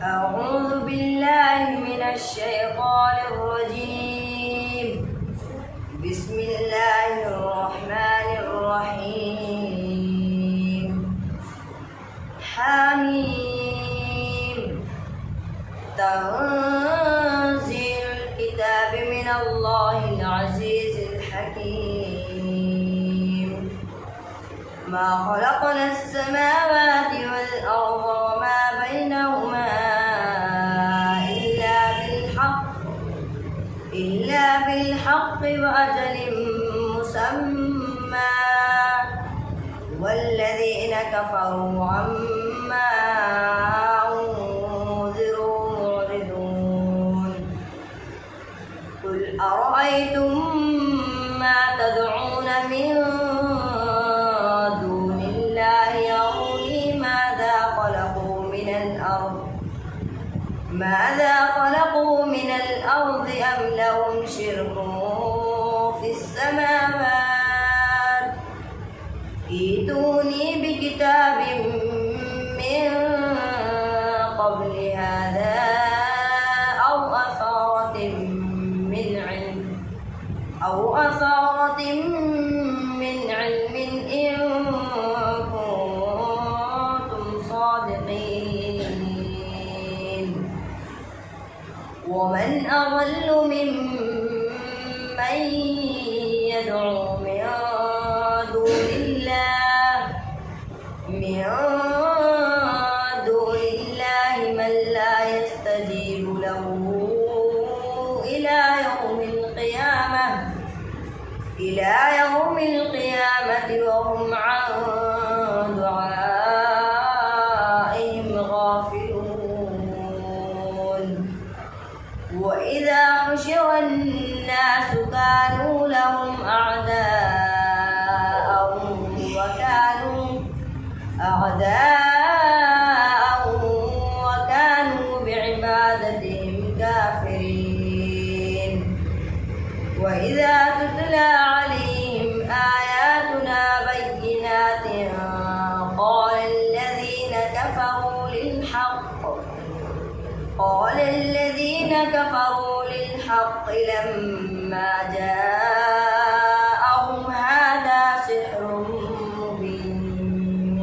أعوذ بالله من الشيطان الرجيم. بسم الله الرحمن الرحيم. حميم. تنزيل الكتاب من الله العزيز الحكيم. ما خلقنا السماوات والأرض وما بينهما إلا بالحق وأجل مسمى والذين كفروا عما أنذروا معرضون. قل أرأيتم ما تدعون من دون الله أروني ماذا خلقوا من الأرض أم لهم شرك في السماوات ائتوني بكتاب من قبل هذا أو أثارة من علم إن كنتم صادقين. ومن أضل ممن يدعو من دون الله من لا يستجيب له إلى يوم القيامة وهم عن دعائهم غافلون. وإذا حشر الناس كانوا لهم أعداء وكانوا بعبادتهم كافرين. وإذا تتلى عليهم آياتنا بينات قال الذين كفروا للحق لما جاءهم هذا سحر مبين.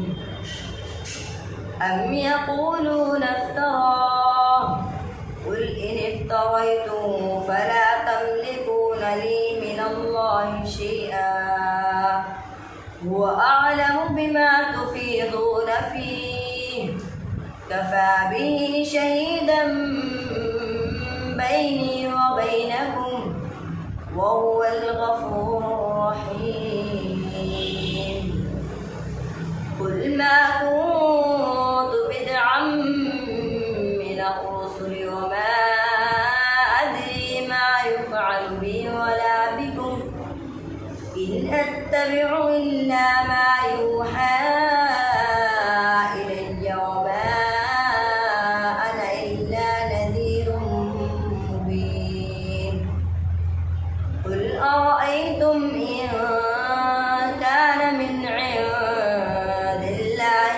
أم يقولون افتراه قل إن افتريته فلا تملكون لي من الله شيئا هو أعلم بما تفيضون فيه كفى به شهيدا بيني وبينكم وهو الغفور الرحيم. قل ما كنت بدعا من الرسل وما أدري ما يفعل بي ولا بكم إن أتبع إلا ما يوحى إلي وما أنا إلا نذير مبين. قل أرأيتم إن كان من عند الله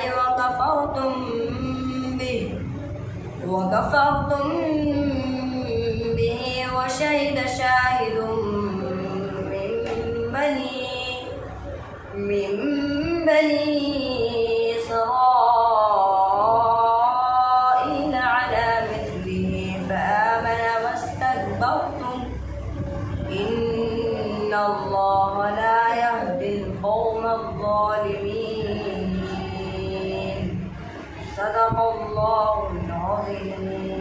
وكفرتم به وشهد شاهد من بني إسرائيل على مثله فآمن واستكبرتم إن الله لا يهدي القوم الظالمين. صدق الله العظيم.